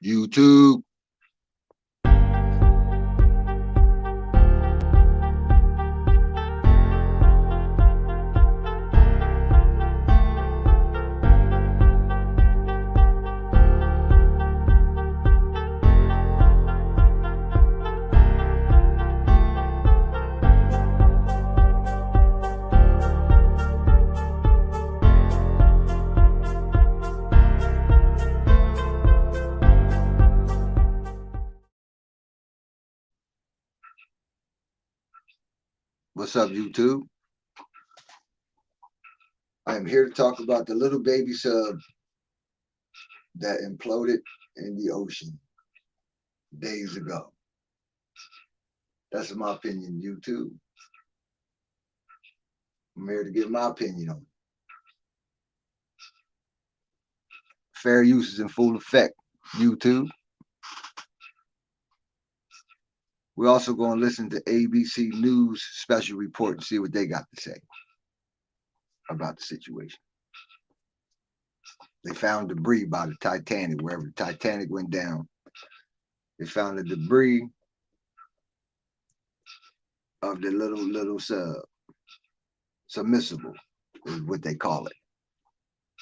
YouTube. What's up, YouTube? I am here to talk about the little baby sub that imploded in the ocean days ago. That's my opinion, YouTube. I'm here to give my opinion on it. Fair use is in full effect, YouTube. We're also going to listen to ABC News special report and see what they got to say about the situation. They found debris by the Titanic, wherever the Titanic went down. They found the debris of the little submersible, is what they call it.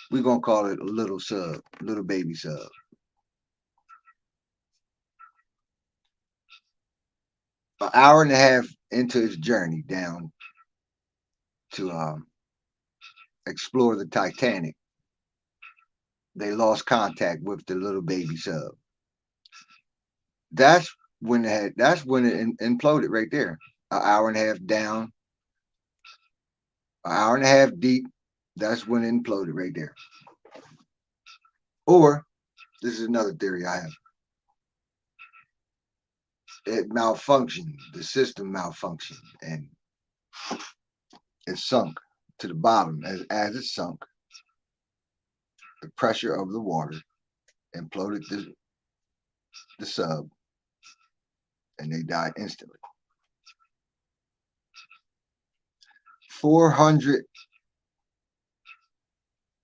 We're going to call it a little sub, little baby sub. An hour and a half into its journey down to explore the Titanic, they lost contact with the little baby sub. That's when it imploded right there. An hour and a half down, an hour and a half deep. That's when it imploded right there. Or this is another theory I have. It malfunctioned, the system malfunctioned, and it sunk to the bottom. As it sunk, the pressure of the water imploded the sub, and they died instantly. 400.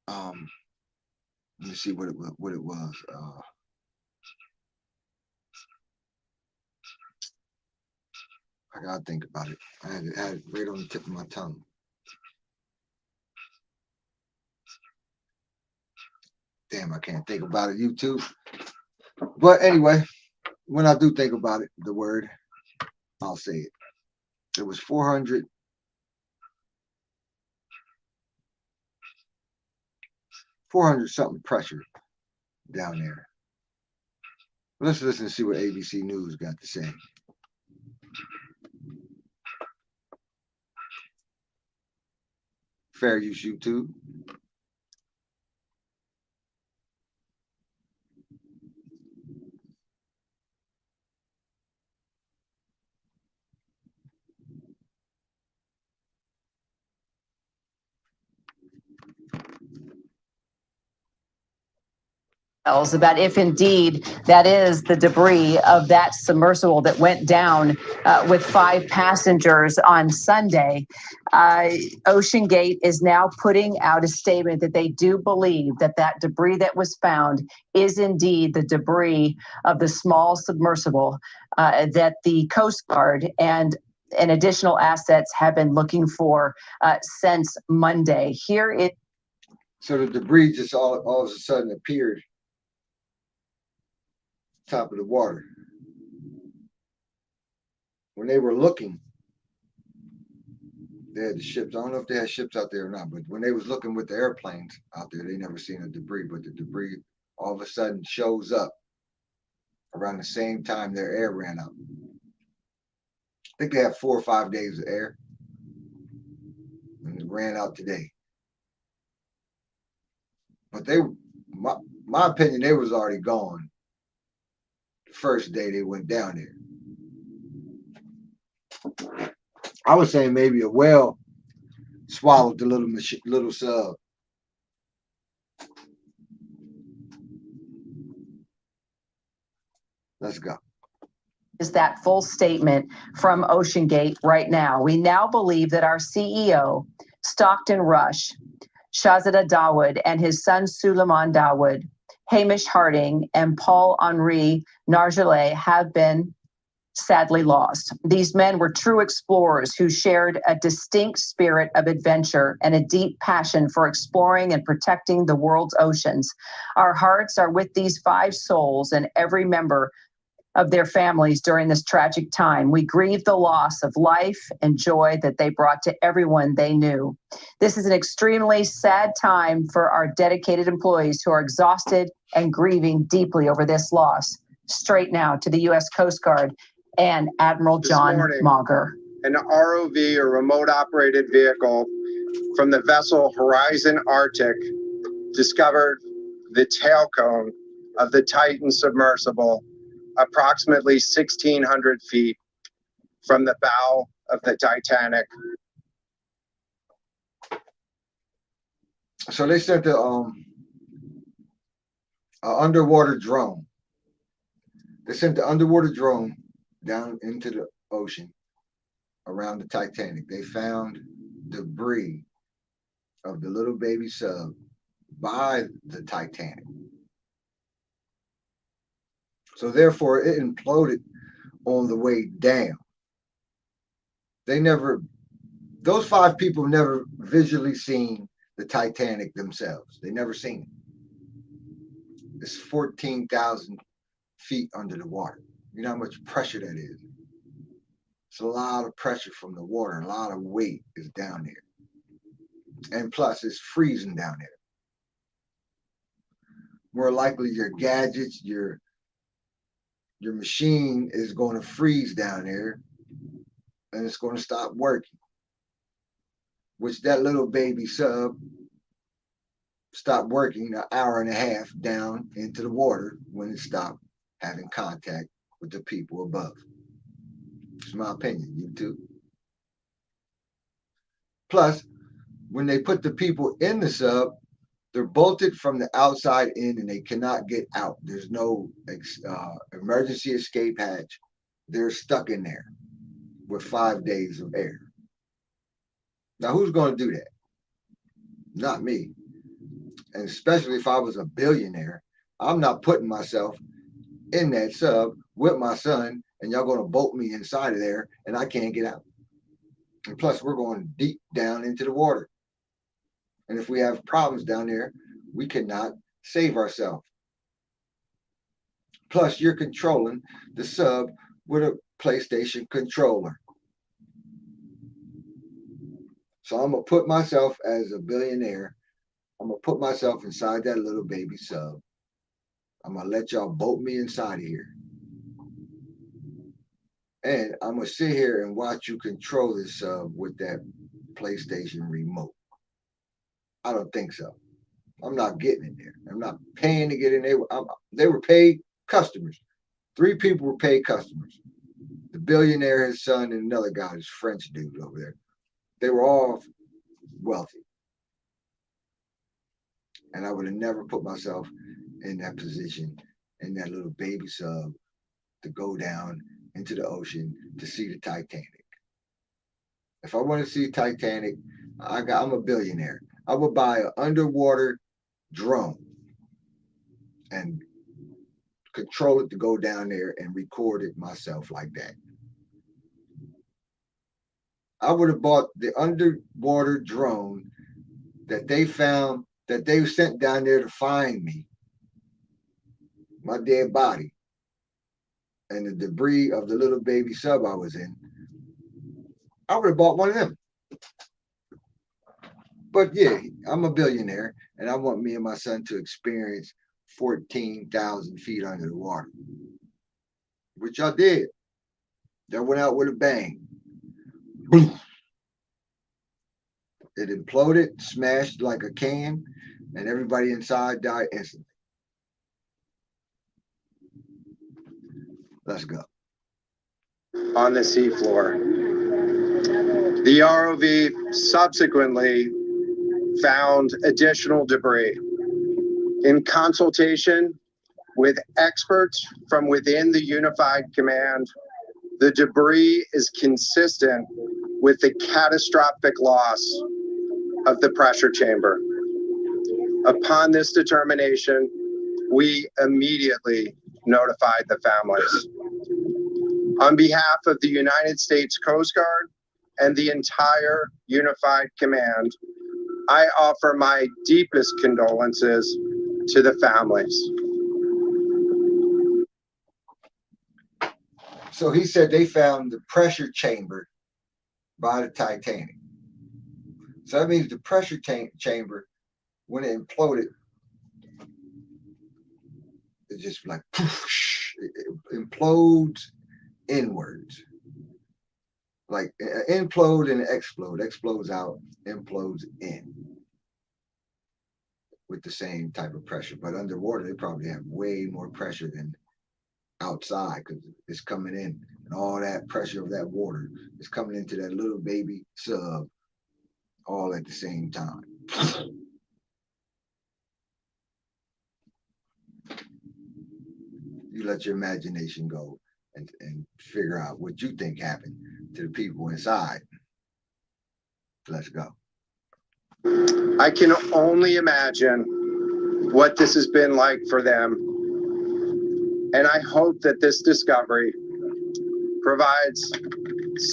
Let me see what it was. I gotta think about it. I had it right on the tip of my tongue. Damn, I can't think about it, YouTube. But anyway, when I do think about it, the word, I'll say it. It was 400 something pressure down there. Let's listen to see what ABC News got to say. Fair use, YouTube. About if indeed that is the debris of that submersible that went down with 5 passengers on Sunday. OceanGate is now putting out a statement that they do believe that debris that was found is indeed the debris of the small submersible that the Coast Guard and additional assets have been looking for since Monday. So the debris just all of a sudden appeared top of the water. When they were looking, they had the ships. I don't know if they had ships out there or not, but when they was looking with the airplanes out there, they never seen a debris. But the debris all of a sudden shows up around the same time their air ran out. I think they have 4 or 5 days of air, and it ran out today. But my opinion, they was already gone the first day they went down there. I was saying maybe a whale swallowed the little sub. Let's go. Is that full statement from OceanGate right now. We now believe that our CEO, Stockton Rush, Shahzada Dawood, and his son Suleiman Dawood Hamish Harding, and Paul-Henri Nargeolet have been sadly lost. These men were true explorers who shared a distinct spirit of adventure and a deep passion for exploring and protecting the world's oceans. Our hearts are with these 5 souls and every member of their families during this tragic time. We grieve the loss of life and joy that they brought to everyone they knew. This is an extremely sad time for our dedicated employees who are exhausted and grieving deeply over this loss. Straight now to the U.S. Coast Guard and Admiral John Mauger. An ROV, or remote operated vehicle, from the vessel Horizon Arctic discovered the tail cone of the Titan submersible approximately 1,600 feet from the bow of the Titanic. So they sent a underwater drone. They sent the underwater drone down into the ocean around the Titanic. They found debris of the little baby sub by the Titanic. So therefore it imploded on the way down. Those 5 people never visually seen the Titanic themselves. They never seen it. It's 14,000 feet under the water. You know how much pressure that is. It's a lot of pressure from the water. A lot of weight is down there. And plus, it's freezing down there. More likely your gadgets, your machine is going to freeze down there and it's going to stop working. Which that little baby sub stopped working an hour and a half down into the water when it stopped having contact with the people above. It's my opinion, you too. Plus, when they put the people in the sub, they're bolted from the outside in and they cannot get out. There's no emergency escape hatch. They're stuck in there with 5 days of air. Now, who's going to do that? Not me. And especially if I was a billionaire, I'm not putting myself in that sub with my son and y'all going to bolt me inside of there and I can't get out. And plus, we're going deep down into the water. And if we have problems down there, we cannot save ourselves. Plus, you're controlling the sub with a PlayStation controller. So I'm going to put myself as a billionaire. I'm going to put myself inside that little baby sub. I'm going to let y'all bolt me inside of here. And I'm going to sit here and watch you control this sub with that PlayStation remote. I don't think so. I'm not getting in there. I'm not paying to get in there. They were paid customers. 3 people were paid customers. The billionaire, his son, and another guy, this French dude over there. They were all wealthy. And I would have never put myself in that position, in that little baby sub, to go down into the ocean to see the Titanic. If I want to see Titanic, I'm a billionaire. I would buy an underwater drone and control it to go down there and record it myself like that. I would have bought the underwater drone that they found, that they sent down there to find me, my dead body, and the debris of the little baby sub I was in. I would have bought one of them. But yeah, I'm a billionaire and I want me and my son to experience 14,000 feet under the water, which I did. That went out with a bang. Boom. It imploded, smashed like a can, and everybody inside died instantly. Let's go. On the seafloor. The ROV subsequently found additional debris. In consultation with experts from within the Unified Command, the debris is consistent with the catastrophic loss of the pressure chamber. Upon this determination, we immediately notified the families. On behalf of the United States Coast Guard and the entire Unified Command, I offer my deepest condolences to the families. So he said they found the pressure chamber by the Titanic. So that means the pressure chamber, when it imploded, it just like poof, it implodes inwards. Like implode and explode, explodes out, implodes in with the same type of pressure. But underwater, they probably have way more pressure than outside because it's coming in, and all that pressure of that water is coming into that little baby sub all at the same time. You let your imagination go and figure out what you think happened to the people inside. Let's go. I can only imagine what this has been like for them. And I hope that this discovery provides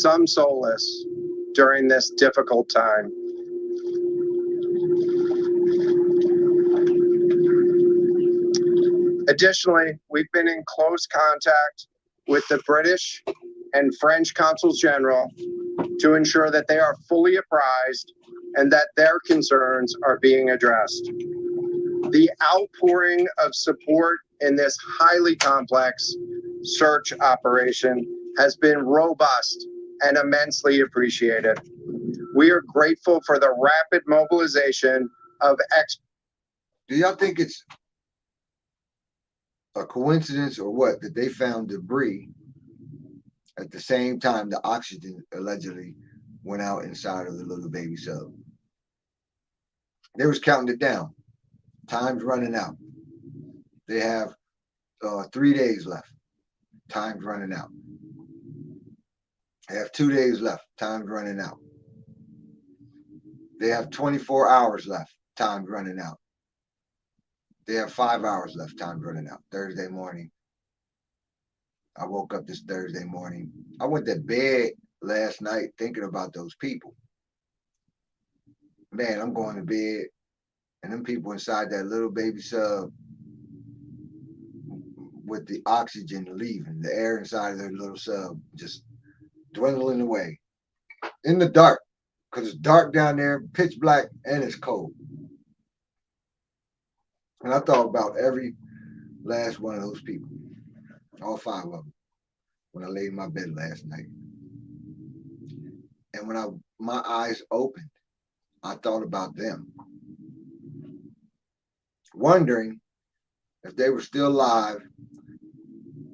some solace during this difficult time. Additionally, we've been in close contact with the British and French consuls general to ensure that they are fully apprised and that their concerns are being addressed. The outpouring of support in this highly complex search operation has been robust and immensely appreciated. We are grateful for the rapid mobilization of Do y'all think it's a coincidence or what that they found debris at the same time the oxygen allegedly went out inside of the little baby sub? They was counting it down. Time's running out. They have 3 days left. Time's running out. They have 2 days left. Time's running out. They have 24 hours left. Time's running out. They have 5 hours left. Time's running out. Thursday morning. I woke up this Thursday morning. I went to bed last night thinking about those people. Man, I'm going to bed, and them people inside that little baby sub with the oxygen leaving, the air inside of their little sub just dwindling away in the dark, because it's dark down there, pitch black, and it's cold. And I thought about every last one of those people, all 5 of them, when I laid in my bed last night. And when my eyes opened, I thought about them, wondering if they were still alive.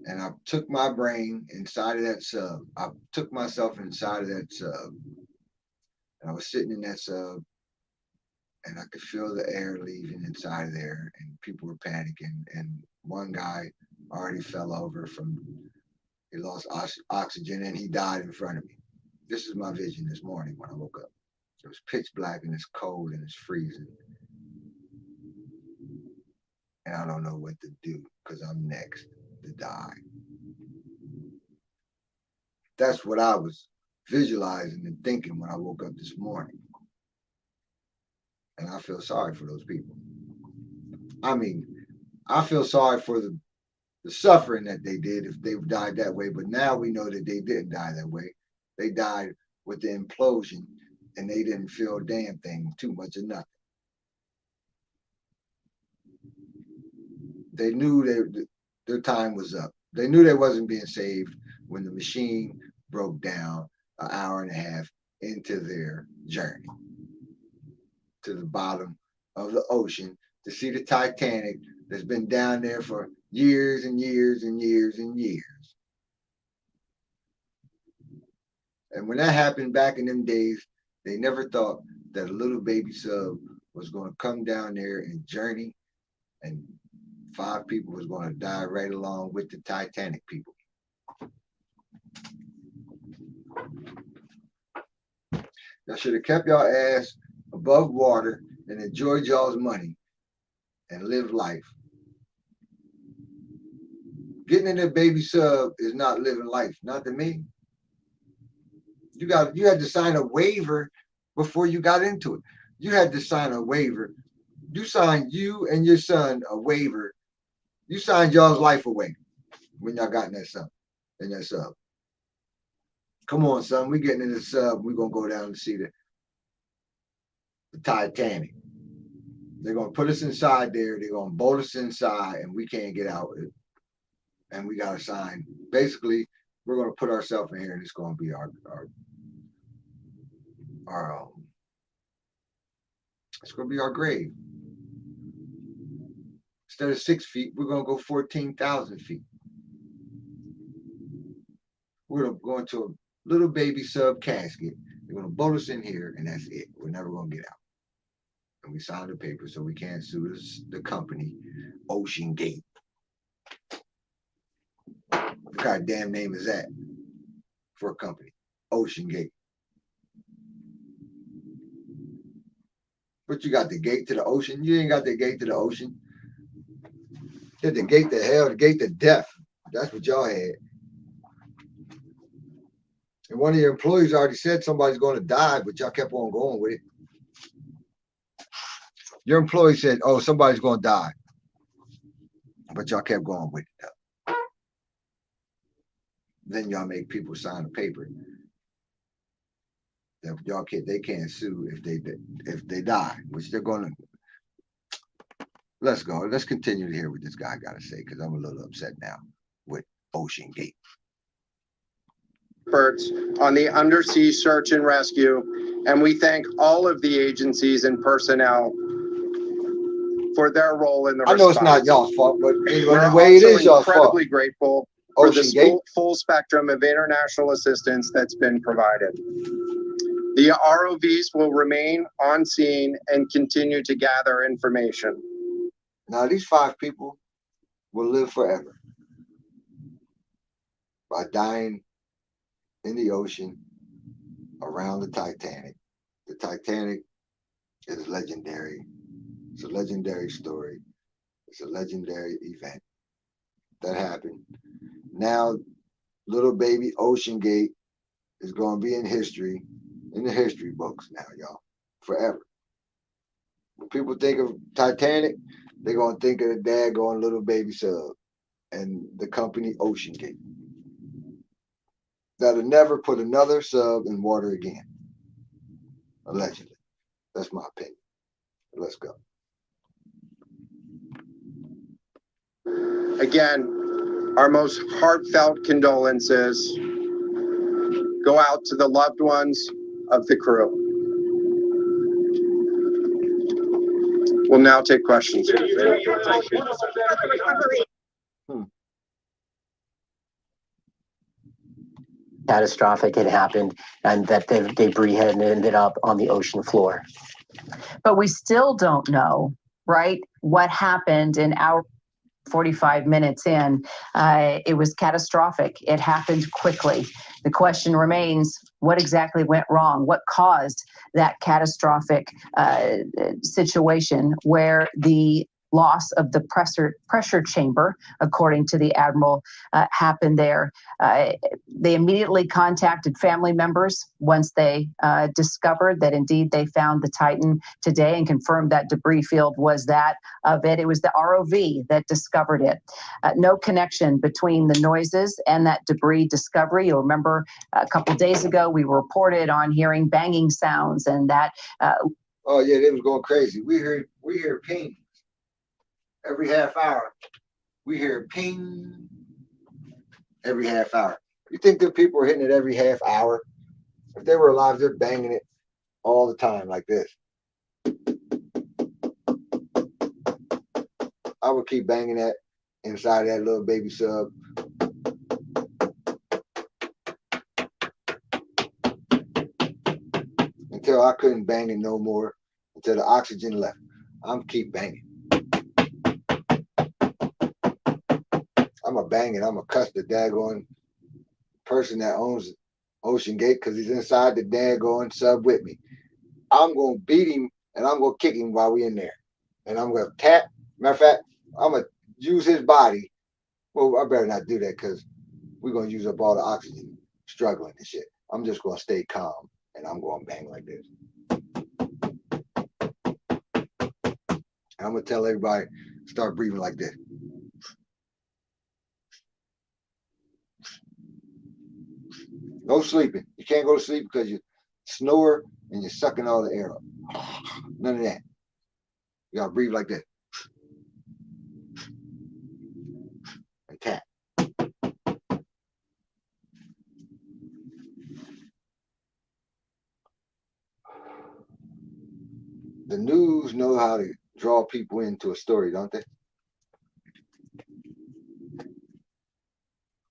And I took my brain inside of that sub. I took myself inside of that sub. And I was sitting in that sub, and I could feel the air leaving inside of there, and people were panicking. And one guy already fell over he lost oxygen, and he died in front of me. This is my vision this morning when I woke up. It was pitch black, and it's cold, and it's freezing. And I don't know what to do because I'm next to die. That's what I was visualizing and thinking when I woke up this morning. And I feel sorry for those people. I mean, I feel sorry for the suffering that they did if they died that way. But now we know that they didn't die that way. They died with the implosion, and they didn't feel a damn thing, too much of nothing. They knew their time was up. They knew they wasn't being saved when the machine broke down an hour and a half into their journey to the bottom of the ocean to see the Titanic that's been down there for years and years and years and years. And when that happened back in them days, they never thought that a little baby sub was going to come down there and journey, and 5 people was going to die right along with the Titanic people. Y'all should have kept y'all ass above water and enjoyed y'all's money and lived life Getting in a baby sub is not living life, not to me. You had to sign a waiver before you got into it. You had to sign a waiver. You and your son a waiver. You signed y'all's life away when y'all got in that sub. Come on, son. We getting in the sub. We're gonna go down and see the Titanic. They're gonna put us inside there. They're gonna bolt us inside, and we can't get out. And we gotta sign. Basically, we're gonna put ourselves in here, and it's gonna be our it's gonna be our grave. Instead of 6 feet, we're gonna go 14,000 feet. We're gonna go into a little baby sub casket. They're gonna bolt us in here, and that's it. We're never gonna get out. And we signed the paper, so we can't sue the company, Ocean Gate. What kind of damn name is that for a company? Ocean Gate. But you got the gate to the ocean. You ain't got the gate to the ocean. You had the gate to hell, the gate to death. That's what y'all had. And one of your employees already said somebody's going to die, but y'all kept on going with it. Your employee said, oh, somebody's going to die. But y'all kept going with it. Then y'all make people sign a paper. They can't sue if they die, which they're going to. Let's go. Let's continue to hear what this guy got to say, because I'm a little upset now with Ocean Gate. Experts on the undersea search and rescue, and we thank all of the agencies and personnel for their role in the response. I know it's not y'all's fault, but anyway, We're the way it also is y'all's fault. incredibly grateful for Ocean the Gate. full spectrum of international assistance that's been provided. The ROVs will remain on scene and continue to gather information. Now, these 5 people will live forever by dying in the ocean around the Titanic. The Titanic is legendary. It's a legendary story. It's a legendary event that happened. Now, little baby Ocean Gate is going to be in history, in the history books now, y'all, forever. When people think of Titanic, they're going to think of the daggone little baby sub and the company Ocean Gate. That'll never put another sub in water again. Allegedly. That's my opinion. Let's go. Again, our most heartfelt condolences go out to the loved ones of the crew. We'll now take questions. Catastrophic had happened and that the debris had ended up on the ocean floor. But we still don't know, right, what happened in our 45 minutes in. It was catastrophic. It happened quickly. The question remains, what exactly went wrong? What caused that catastrophic situation where the loss of the pressure chamber, according to the Admiral, happened there? They immediately contacted family members once they discovered that indeed they found the Titan today and confirmed that debris field was that of it. It was the ROV that discovered it. No connection between the noises and that debris discovery. You'll remember a couple days ago we were reported on hearing banging sounds and that. Oh yeah, they was going crazy. We hear ping every half hour. We hear ping every half hour. You think that people are hitting it every half hour? If they were alive, they're banging it all the time like this. I would keep banging that inside that little baby sub. Until I couldn't bang it no more, until the oxygen left. I'm keep banging. I'm a bang it. I'm a cuss the daggone person that owns Ocean Gate because he's inside the daggone sub with me. I'm gonna beat him and I'm gonna kick him while we in there. And I'm gonna tap. Matter of fact, I'm gonna use his body Well, I better not do that because we're gonna use up all the oxygen struggling and shit. I'm just gonna stay calm and I'm gonna bang like this. I'm gonna tell everybody start breathing like this. No sleeping. You can't go to sleep because you snore and you're sucking all the air up. None of that. You gotta breathe like this. And tap. The news know how to draw people into a story, don't they?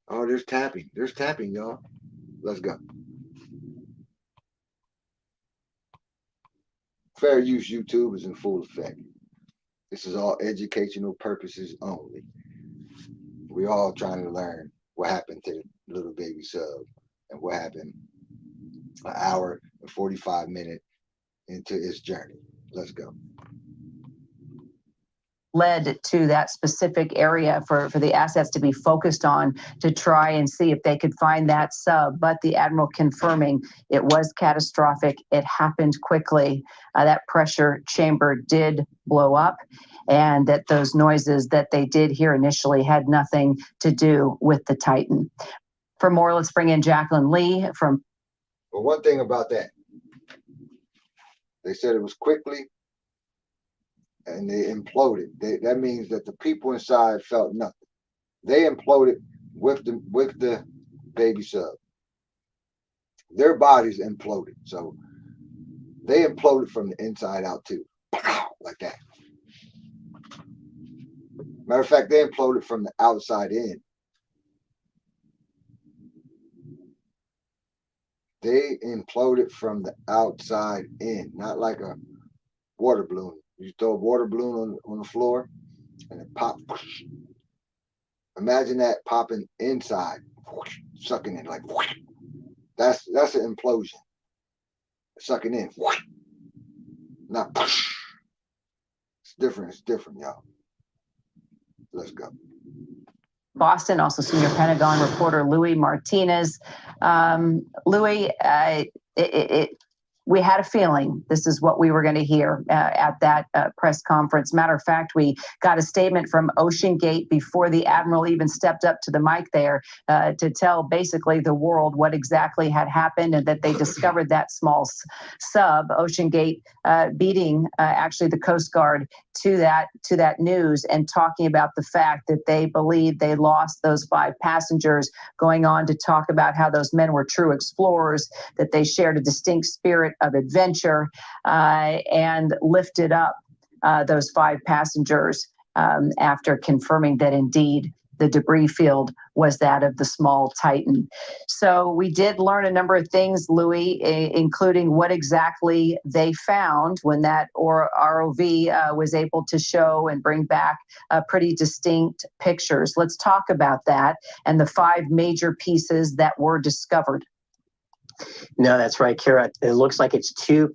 Oh, there's tapping. There's tapping, y'all. Let's go. Fair use YouTube is in full effect. This is all educational purposes only. We're all trying to learn what happened to the little baby sub and what happened an hour and 45 minutes into its journey. Let's go. Led to that specific area for the assets to be focused on to try and see if they could find that sub. But the Admiral confirming it was catastrophic. It happened quickly. That pressure chamber did blow up, and that those noises that they did hear initially had nothing to do with the Titan. For more, let's bring in Jacqueline Lee from. But one thing about that, they said it was quickly and they imploded. That means that the people inside felt nothing. They imploded with the baby sub. Their bodies imploded. So they imploded from the inside out too. Pow, like that. Matter of fact, they imploded from the outside in. They imploded from the outside in, not like a water balloon. You throw a water balloon on the floor and it pops. Imagine that popping inside, sucking in like that's an implosion. Sucking in. Not it's different, y'all. Let's go. Boston, also senior Pentagon reporter Louis Martinez. Louis, we had a feeling this is what we were going to hear at that press conference. Matter of fact, we got a statement from OceanGate before the Admiral even stepped up to the mic there to tell basically the world what exactly had happened and that they discovered that small sub. OceanGate beating actually the Coast Guard to that news and talking about the fact that they believe they lost those 5 passengers, going on to talk about how those men were true explorers, that they shared a distinct spirit of adventure, and lifted up those 5 passengers after confirming that indeed the debris field was that of the small Titan. So we did learn a number of things, Louis, including what exactly they found when that ROV was able to show and bring back pretty distinct pictures. Let's talk about that and the 5 major pieces that were discovered. No, that's right, Kara. It looks like it's two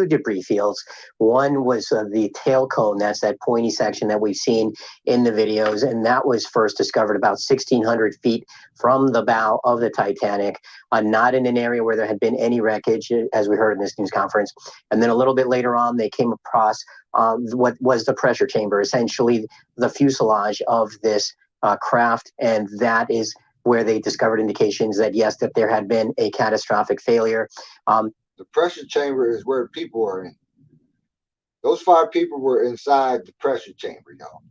debris fields. One was the tail cone. That's that pointy section that we've seen in the videos. And that was first discovered about 1,600 feet from the bow of the Titanic, not in an area where there had been any wreckage, as we heard in this news conference. And then a little bit later on, they came across what was the pressure chamber, essentially the fuselage of this craft. And that is where they discovered indications that, yes, that there had been a catastrophic failure. The pressure chamber is where people are in. Those 5 people were inside the pressure chamber, y'all.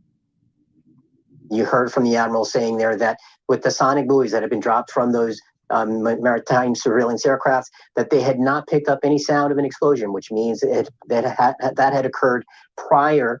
You heard from the Admiral saying there that with the sonic buoys that had been dropped from those maritime surveillance aircraft, that they had not picked up any sound of an explosion, which means that had occurred prior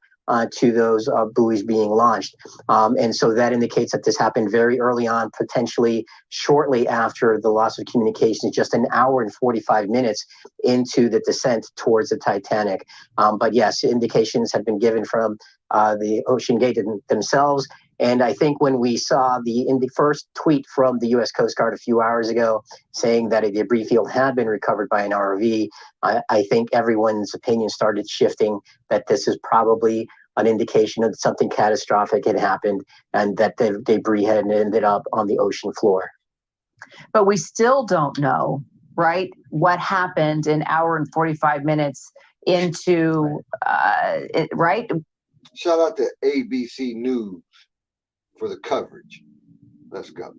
to those buoys being launched. And so that indicates that this happened very early on, potentially shortly after the loss of communications, just an hour and 45 minutes into the descent towards the Titanic. But yes, indications had been given from the OceanGate themselves. And I think when we saw the first tweet from the U.S. Coast Guard a few hours ago saying that a debris field had been recovered by an ROV, I think everyone's opinion started shifting that this is probably an indication of something catastrophic had happened and that the debris had ended up on the ocean floor. But we still don't know, right, what happened an hour and 45 minutes into, right? Shout out to ABC News for the coverage. Let's go.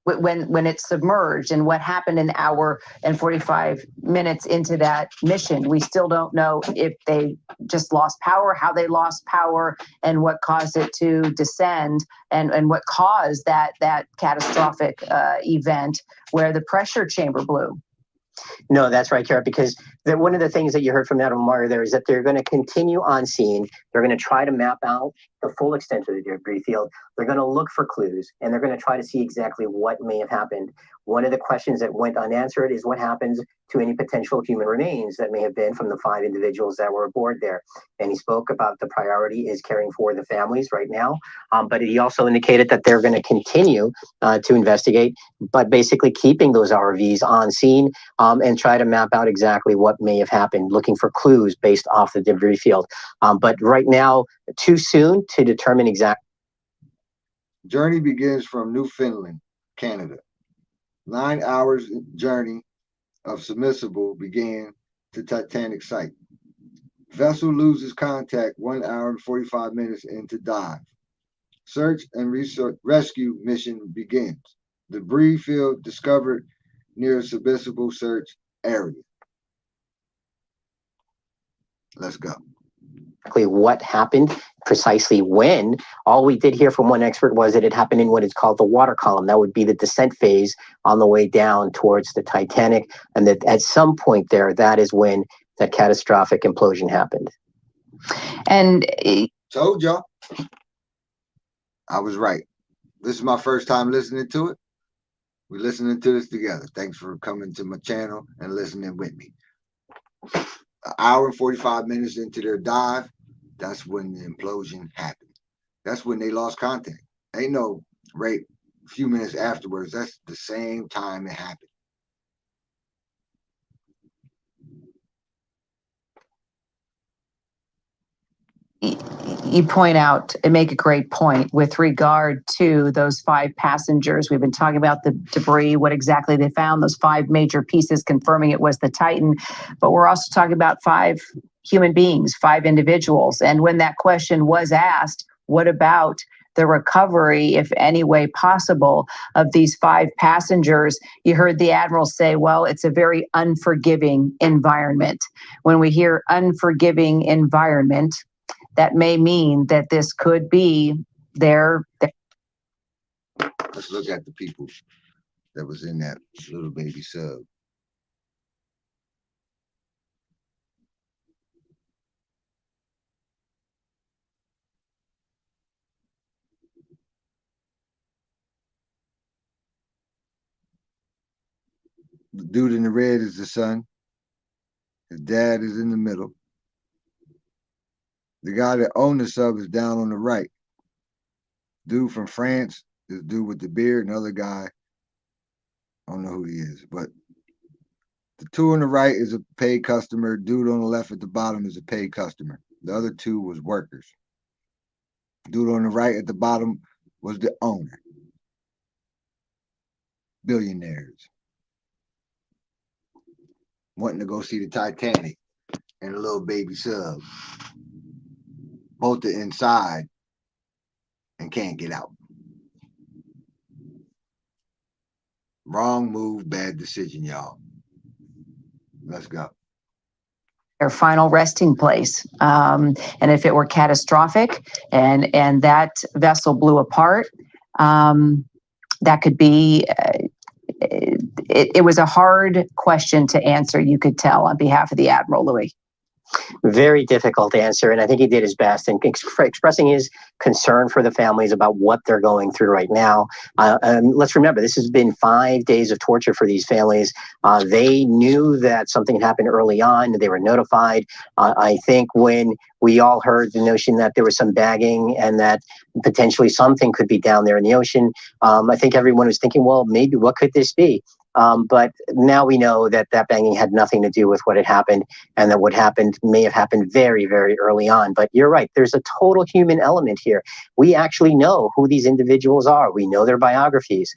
When it submerged and what happened an hour and 45 minutes into that mission. We still don't know if they just lost power, how they lost power, and what caused it to descend, and what caused that catastrophic event where the pressure chamber blew. No, that's right, Kara, because one of the things that you heard from Admiral Meyer there is that they're going to continue on scene. They're going to try to map out the full extent of the debris field. They're going to look for clues, and they're going to try to see exactly what may have happened. One of the questions that went unanswered is what happens to any potential human remains that may have been from the 5 individuals that were aboard there. And he spoke about the priority is caring for the families right now. But he also indicated that they're going to continue to investigate, but basically keeping those ROVs on scene and try to map out exactly what may have happened, looking for clues based off the debris field. But right now, too soon to determine exactly. Journey begins from Newfoundland, Canada. 9 hours journey of submersible began to Titanic site. Vessel loses contact 1 hour and 45 minutes into dive. Search and rescue mission begins. Debris field discovered near submersible search area. Let's go. What happened, precisely when. All we did hear from one expert was that it happened in what is called the water column. That would be the descent phase on the way down towards the Titanic, and that at some point there, that is when that catastrophic implosion happened. And told y'all, I was right. This is my first time listening to it. We're listening to this together. Thanks for coming to my channel and listening with me. An hour and 45 minutes into their dive, that's when the implosion happened. That's when they lost contact. Ain't no right a few minutes afterwards. That's the same time it happened. You point out and make a great point with regard to those 5 passengers. We've been talking about the debris, what exactly they found, those 5 major pieces confirming it was the Titan. But we're also talking about 5 human beings, 5 individuals. And when that question was asked, what about the recovery, if any way possible, of these 5 passengers, you heard the Admiral say, well, it's a very unforgiving environment. When we hear unforgiving environment, that may mean that this could be their. Let's look at the people that was in that little baby sub. The dude in the red is the son. His dad is in the middle. The guy that owned the sub is down on the right. Dude from France, this dude with the beard, another guy, I don't know who he is, but the 2 on the right is a paid customer. Dude on the left at the bottom is a paid customer. The other 2 was workers. Dude on the right at the bottom was the owner. Billionaires. Wanting to go see the Titanic and a little baby sub. Both are inside and can't get out. Wrong move, bad decision, y'all. Let's go. Their final resting place. And if it were catastrophic and that vessel blew apart, that could be, it was a hard question to answer, you could tell, on behalf of the Admiral, Louis. Very difficult answer, and I think he did his best in expressing his concern for the families about what they're going through right now. Let's remember, this has been 5 days of torture for these families. They knew that something had happened early on. They were notified. I think when we all heard the notion that there was some bagging and that potentially something could be down there in the ocean, I think everyone was thinking, well, maybe what could this be? But now we know that that banging had nothing to do with what had happened, and that what happened may have happened very, very early on. But you're right. There's a total human element here. We actually know who these individuals are. We know their biographies.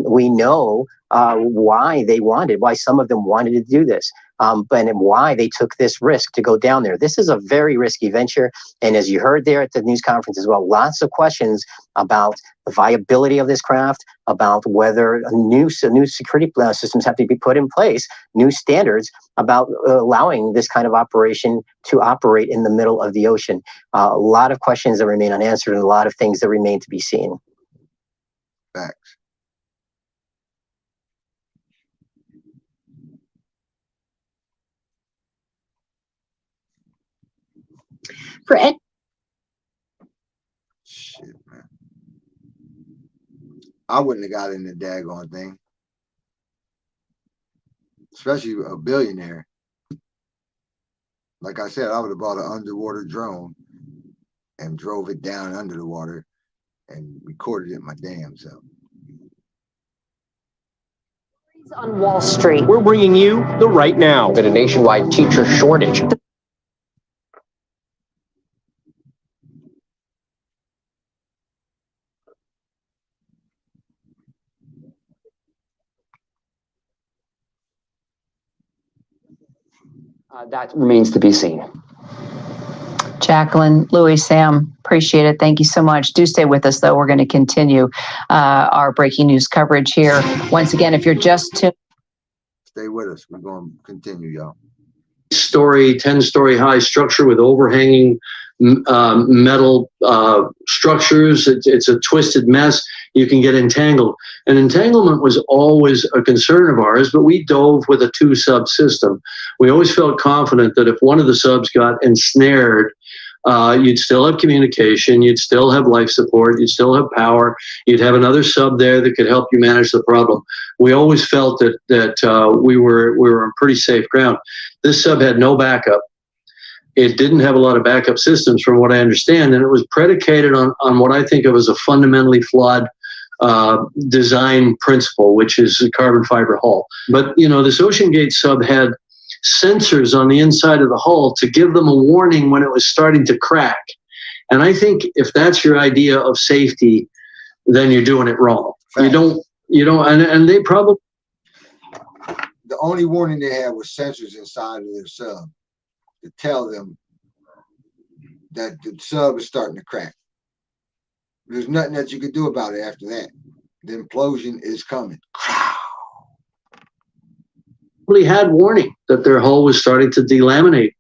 We know why some of them wanted to do this, and why they took this risk to go down there. This is a very risky venture. And as you heard there at the news conference as well, lots of questions about the viability of this craft, about whether new security systems have to be put in place, new standards about allowing this kind of operation to operate in the middle of the ocean. A lot of questions that remain unanswered and a lot of things that remain to be seen. Facts. For Ed, Shit, man. I wouldn't have got in the daggone thing. Especially a billionaire. Like I said, I would have bought an underwater drone and drove it down under the water and recorded it my damn self. on Wall Street. We're bringing you the right now. Been a nationwide teacher shortage. That remains to be seen. Jacqueline, Louis, Sam, appreciate it. Thank you so much. Do stay with us, though. We're going to continue our breaking news coverage here. Once again, if you're just tuned. Stay with us. We're going to continue, y'all. 10-story high structure with overhanging metal structures. It's a twisted mess. You can get entangled. And entanglement was always a concern of ours, but we dove with a 2-sub system. We always felt confident that if one of the subs got ensnared, you'd still have communication, you'd still have life support, you'd still have power, you'd have another sub there that could help you manage the problem. We always felt that we were on pretty safe ground. This sub had no backup. It didn't have a lot of backup systems from what I understand, and it was predicated on what I think of as a fundamentally flawed design principle, which is a carbon fiber hull. But, you know, this OceanGate sub had sensors on the inside of the hull to give them a warning when it was starting to crack. And I think if that's your idea of safety, then you're doing it wrong. Fact. And they probably. The only warning they had was sensors inside of their sub to tell them that the sub is starting to crack. There's nothing that you could do about it after that. The implosion is coming. Had warning that their hull was starting to delaminate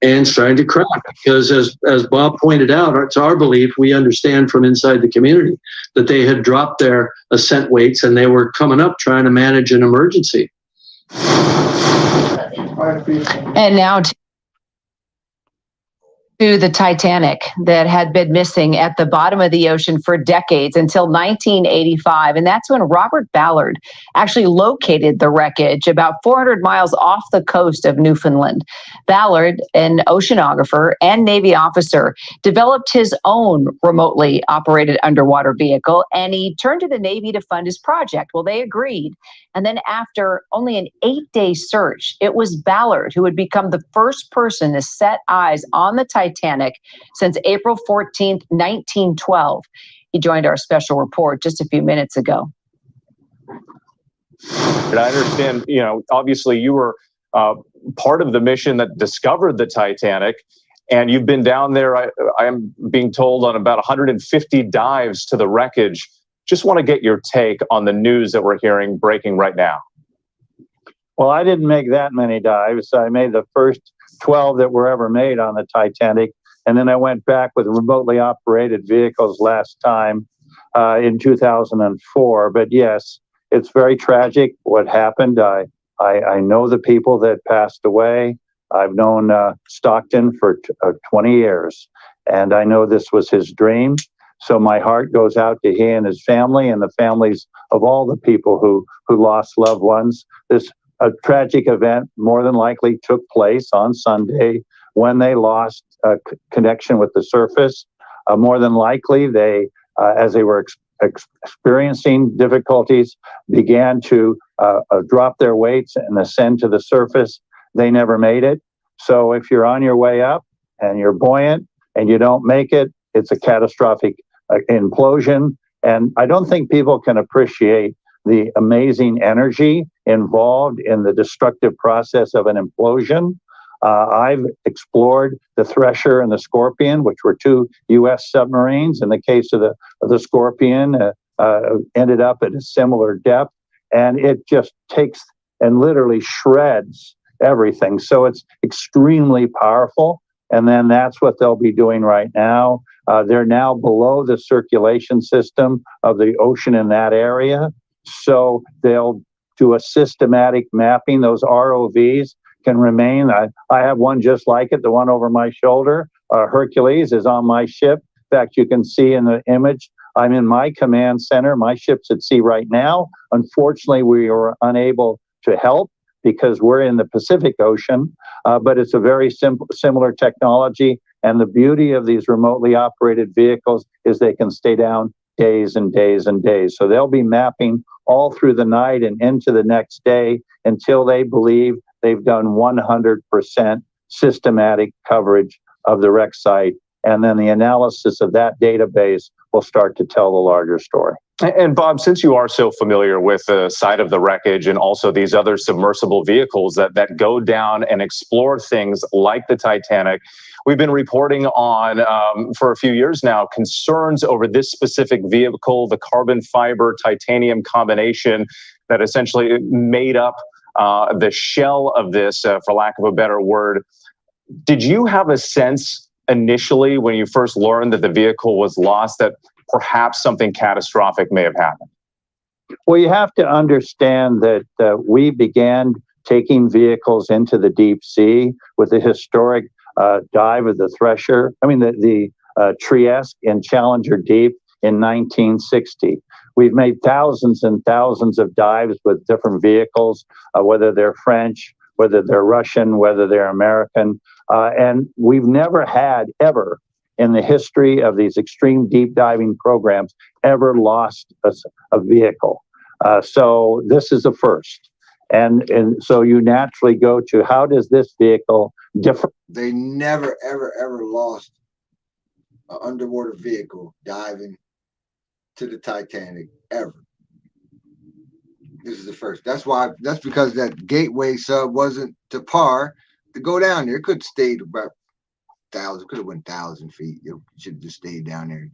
and starting to crack, because as Bob pointed out, it's our belief, we understand from inside the community, that they had dropped their ascent weights and they were coming up trying to manage an emergency. And now to the Titanic, that had been missing at the bottom of the ocean for decades, until 1985. And that's when Robert Ballard actually located the wreckage about 400 miles off the coast of Newfoundland. Ballard, an oceanographer and Navy officer, developed his own remotely operated underwater vehicle, and he turned to the Navy to fund his project. Well, they agreed. And then after only an 8-day search, it was Ballard who would become the first person to set eyes on the Titanic since April 14th, 1912. He joined our special report just a few minutes ago. And I understand, you know, obviously you were part of the mission that discovered the Titanic, and you've been down there, I am being told, on about 150 dives to the wreckage. Just want to get your take on the news that we're hearing breaking right now. Well, I didn't make that many dives. I made the first 12 that were ever made on the Titanic. And then I went back with remotely operated vehicles last time in 2004. But yes, it's very tragic what happened. I know the people that passed away. I've known Stockton for 20 years, and I know this was his dream. So my heart goes out to he and his family and the families of all the people who lost loved ones. This tragic event more than likely took place on Sunday when they lost connection with the surface. More than likely, they, as they were experiencing difficulties began to drop their weights and ascend to the surface. They never made it. So if you're on your way up and you're buoyant and you don't make it, it's a catastrophic implosion. And I don't think people can appreciate the amazing energy involved in the destructive process of an implosion. I've explored the Thresher and the Scorpion, which were two U.S. submarines. In the case of the Scorpion, ended up at a similar depth, and it just takes and literally shreds everything. So it's extremely powerful. And then that's what they'll be doing right now. They're now below the circulation system of the ocean in that area. So they'll do a systematic mapping. Those ROVs can remain. I have one just like it, the one over my shoulder. Hercules is on my ship. In fact, you can see in the image, I'm in my command center. My ship's at sea right now. Unfortunately, we were unable to help because we're in the Pacific Ocean, but it's a very similar technology. And the beauty of these remotely operated vehicles is they can stay down days and days and days. So they'll be mapping all through the night and into the next day until they believe they've done 100% systematic coverage of the wreck site. And then the analysis of that database will start to tell the larger story. And Bob, since you are so familiar with the site of the wreckage and also these other submersible vehicles that go down and explore things like the Titanic, we've been reporting on for a few years now concerns over this specific vehicle, the carbon fiber titanium combination that essentially made up the shell of this, for lack of a better word. Did you have a sense initially when you first learned that the vehicle was lost that perhaps something catastrophic may have happened? Well, you have to understand that we began taking vehicles into the deep sea with the historic dive of the Thresher, the Trieste in Challenger Deep in 1960. We've made thousands and thousands of dives with different vehicles, whether they're French, whether they're Russian, whether they're American. And we've never had ever in the history of these extreme deep diving programs ever lost a vehicle. So this is a first. And so you naturally go to, how does this vehicle differ? They never, ever lost an underwater vehicle diving to the Titanic, ever. This is the first. That's because that Gateway sub wasn't to par to go down there. It could have stayed about 1,000, could have went 1,000 feet. It should have just stayed down there.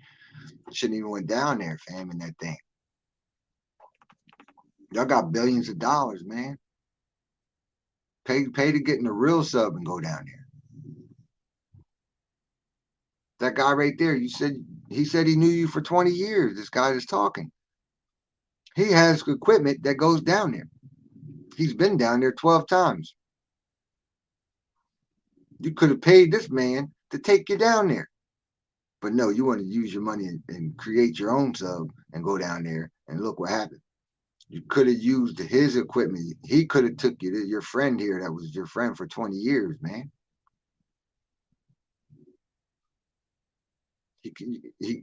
It shouldn't even went down there, fam, in that thing. Y'all got billions of dollars, man. Pay to get in a real sub and go down there. That guy right there, he said he knew you for 20 years. This guy is talking. He has equipment that goes down there. He's been down there 12 times. You could have paid this man to take you down there. But no, you want to use your money and create your own sub and go down there, and look what happened. You could have used his equipment. He could have took you to your friend here that was your friend for 20 years, man. I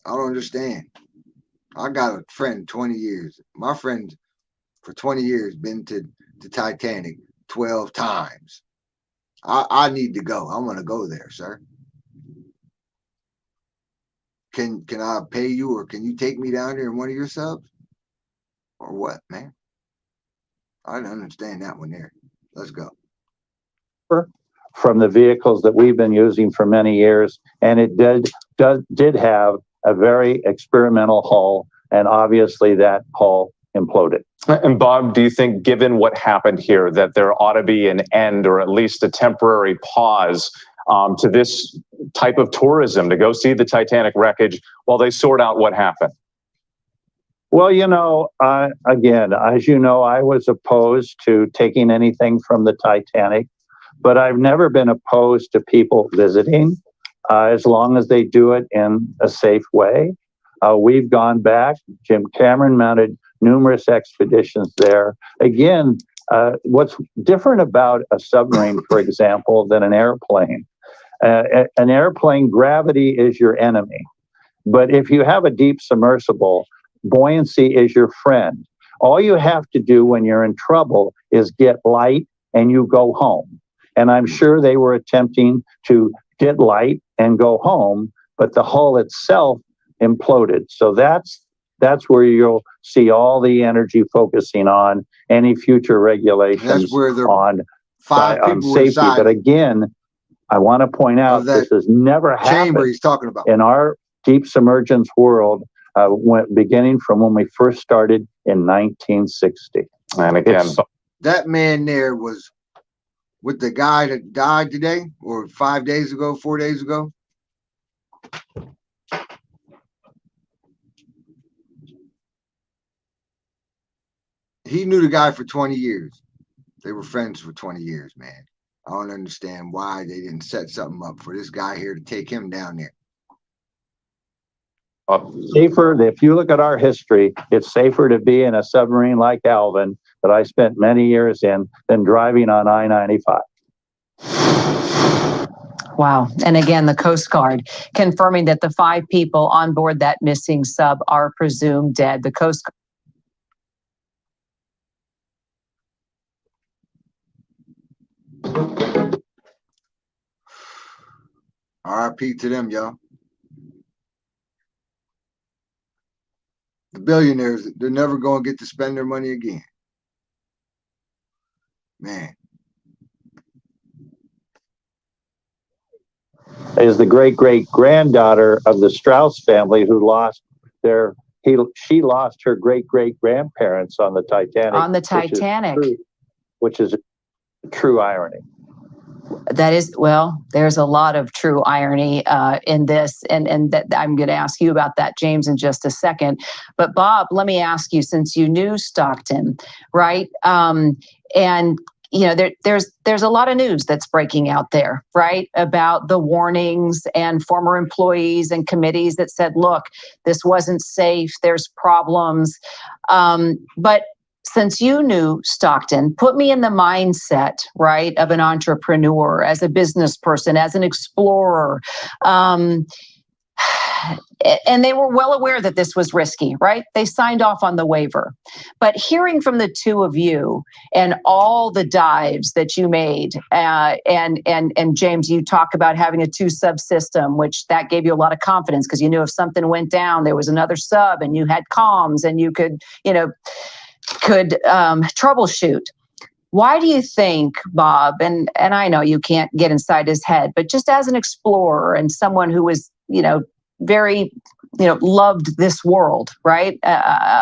don't understand. I got a friend 20 years. My friend for 20 years been to Titanic 12 times. I need to go. I want to go there, sir. Can I pay you, or can you take me down there in one of your subs? Or what, man? I don't understand that one there. Let's go. From the vehicles that we've been using for many years, and it did have a very experimental hull, and obviously that hull imploded. And Bob, do you think, given what happened here, that there ought to be an end, or at least a temporary pause to this type of tourism, to go see the Titanic wreckage while they sort out what happened? Well, again, as you know, I was opposed to taking anything from the Titanic, but I've never been opposed to people visiting as long as they do it in a safe way. We've gone back. Jim Cameron mounted numerous expeditions there. Again, what's different about a submarine, for example, than an airplane? An airplane, gravity is your enemy. But if you have a deep submersible, buoyancy is your friend. All you have to do when you're in trouble is get light and you go home. And I'm sure they were attempting to get light and go home, but the hull itself imploded. So that's where you'll see all the energy focusing on any future regulations That's where the on 5 on people safety. But reside again, I want to point out that this has never chamber happened he's talking about. in our deep submergence world, beginning from when we first started in 1960. And again, It's That man there was with the guy that died today or 5 days ago, 4 days ago. He knew the guy for 20 years. They were friends for 20 years, man. I don't understand why they didn't set something up for this guy here to take him down there. safer. If you look at our history, it's safer to be in a submarine like Alvin that I spent many years in than driving on I-95. Wow. And again, the Coast Guard confirming that the 5 people on board that missing sub are presumed dead. The Coast Guard. RIP to them, y'all. The billionaires, they're never going to get to spend their money again. Man. Is the great-great-granddaughter of the Strauss family who lost she lost her great-great-grandparents on the Titanic. On the Titanic. Which is a true irony. That is, well, there's a lot of true irony in this, and that I'm going to ask you about that, James, in just a second. But Bob, let me ask you, since you knew Stockton, right? And you know, there's a lot of news that's breaking out there, right, about the warnings and former employees and committees that said, look, this wasn't safe, there's problems. But since you knew Stockton, put me in the mindset, right, of an entrepreneur, as a business person, as an explorer. And they were well aware that this was risky, right? They signed off on the waiver. But hearing from the two of you and all the dives that you made, and James, you talk about having a 2-sub system, which that gave you a lot of confidence because you knew if something went down, there was another sub and you had comms and you could troubleshoot. Why do you think, Bob, and I know you can't get inside his head, but just as an explorer and someone who was, very, loved this world, right?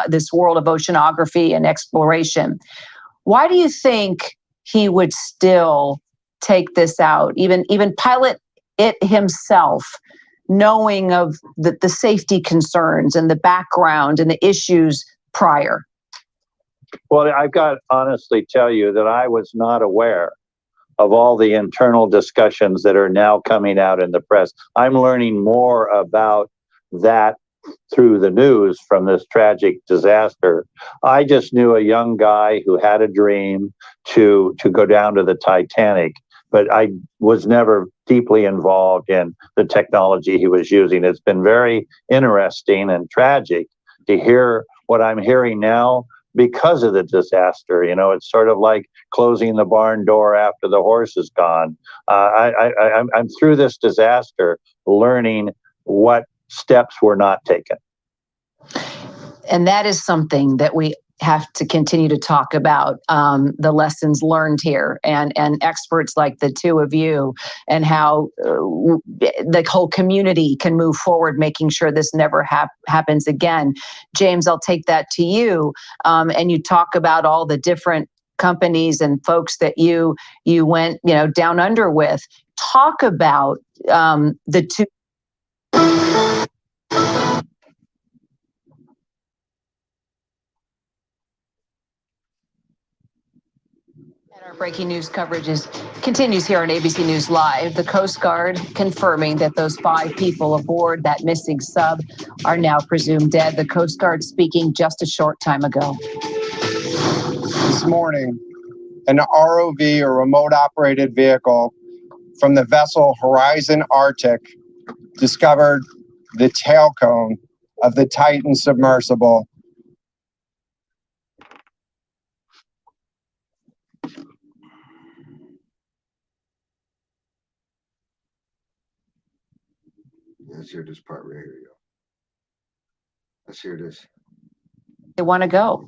This world of oceanography and exploration. Why do you think he would still take this out, even pilot it himself, knowing of the safety concerns and the background and the issues prior? Well, I've got to honestly tell you that I was not aware of all the internal discussions that are now coming out in the press. I'm learning more about that through the news from this tragic disaster. I just knew a young guy who had a dream to go down to the Titanic, but I was never deeply involved in the technology he was using. It's been very interesting and tragic to hear what I'm hearing now because of the disaster. It's sort of like closing the barn door after the horse is gone. I'm through this disaster learning what steps were not taken. And that is something that we have to continue to talk about, the lessons learned here, and experts like the two of you, and how the whole community can move forward, making sure this never happens again. James, I'll take that to you, and you talk about all the different companies and folks that you went down under with. Talk about the two. Our breaking news coverage continues here on ABC News Live. The Coast Guard confirming that those 5 people aboard that missing sub are now presumed dead. The Coast Guard speaking just a short time ago. This morning, an ROV, or remote operated vehicle, from the vessel Horizon Arctic discovered the tail cone of the Titan submersible Let's hear this part right here, yo. Let's hear this. They want to go.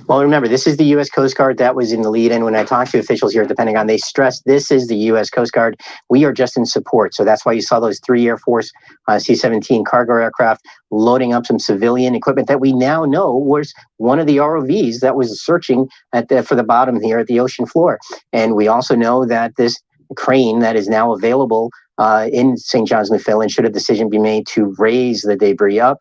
Well, remember, this is the U.S. Coast Guard that was in the lead. And when I talked to officials here at the Pentagon, they stressed this is the U.S. Coast Guard. We are just in support. So that's why you saw those 3 Air Force C-17 cargo aircraft loading up some civilian equipment that we now know was one of the ROVs that was searching for the bottom here at the ocean floor. And we also know that this crane that is now available in St. John's, Newfoundland, should a decision be made to raise the debris up,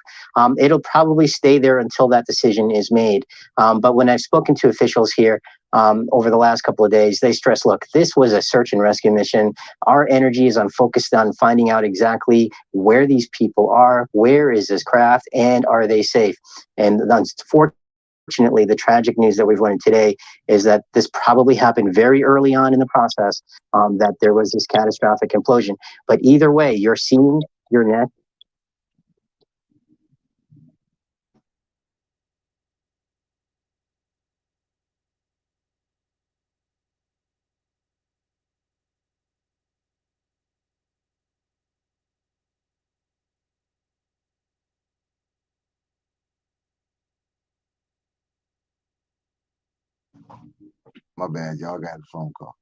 it'll probably stay there until that decision is made. But when I've spoken to officials here over the last couple of days, they stress, look, this was a search and rescue mission. Our energy is focused on finding out exactly where these people are, where is this craft, and are they safe? And unfortunately, the tragic news that we've learned today is that this probably happened very early on in the process, that there was this catastrophic implosion. But either way, you're seeing your net. My bad, y'all got a phone call.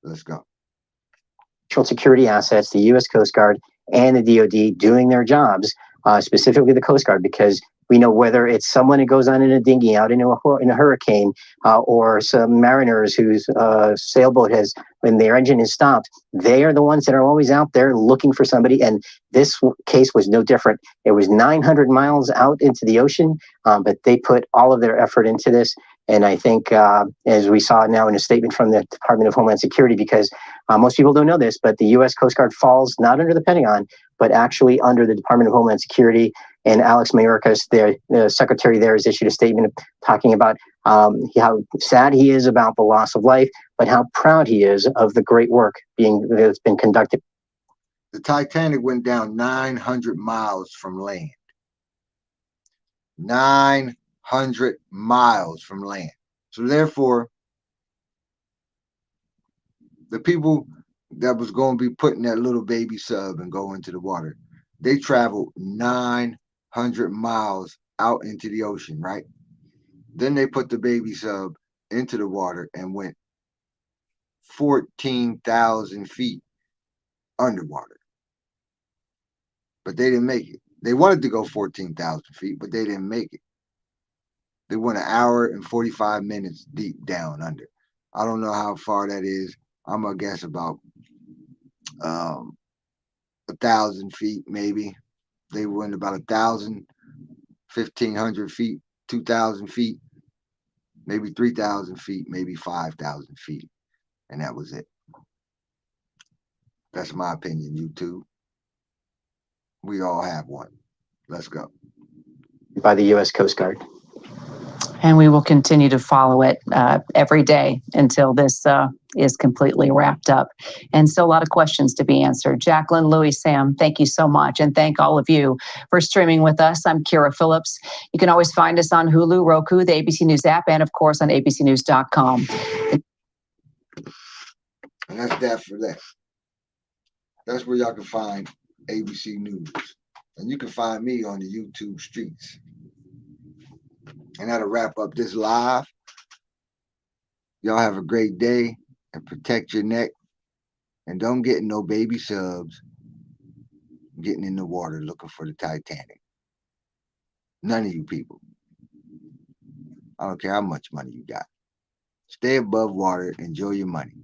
Let's go. Security assets, the U.S. Coast Guard and the DoD doing their jobs, specifically the Coast Guard, because we know whether it's someone who goes on in a dinghy out in a hurricane, or some mariners whose sailboat when their engine is stopped, they are the ones that are always out there looking for somebody. And this case was no different. It was 900 miles out into the ocean, but they put all of their effort into this. And I think, as we saw now in a statement from the Department of Homeland Security, because most people don't know this, but the U.S. Coast Guard falls not under the Pentagon, but actually under the Department of Homeland Security. And Alex Mayorkas, the secretary there, has issued a statement talking about how sad he is about the loss of life, but how proud he is of the great work that's been conducted. The Titanic went down 900 miles from land. 900 miles from land. So therefore, the people that was going to be putting that little baby sub and go into the water, they traveled 900 miles out into the ocean, right? Then they put the baby sub into the water and went 14,000 feet underwater. But they didn't make it. They wanted to go 14,000 feet, but they didn't make it. They went 1 hour and 45 minutes deep down under. I don't know how far that is. I'm gonna guess about 1,000 feet, maybe. They went about 1,000, 1,500 feet, 2,000 feet, maybe 3,000 feet, maybe 5,000 feet, and that was it. That's my opinion, YouTube. We all have one. Let's go. By the U.S. Coast Guard. And we will continue to follow it every day until this is completely wrapped up. And still a lot of questions to be answered. Jacqueline, Louis, Sam, thank you so much. And thank all of you for streaming with us. I'm Kira Phillips. You can always find us on Hulu, Roku, the ABC News app, and of course on abcnews.com. And that's that for that. That's where y'all can find ABC News. And you can find me on the YouTube streets. And that'll wrap up this live. Y'all have a great day and protect your neck. And don't get no baby subs getting in the water looking for the Titanic. None of you people. I don't care how much money you got. Stay above water. Enjoy your money.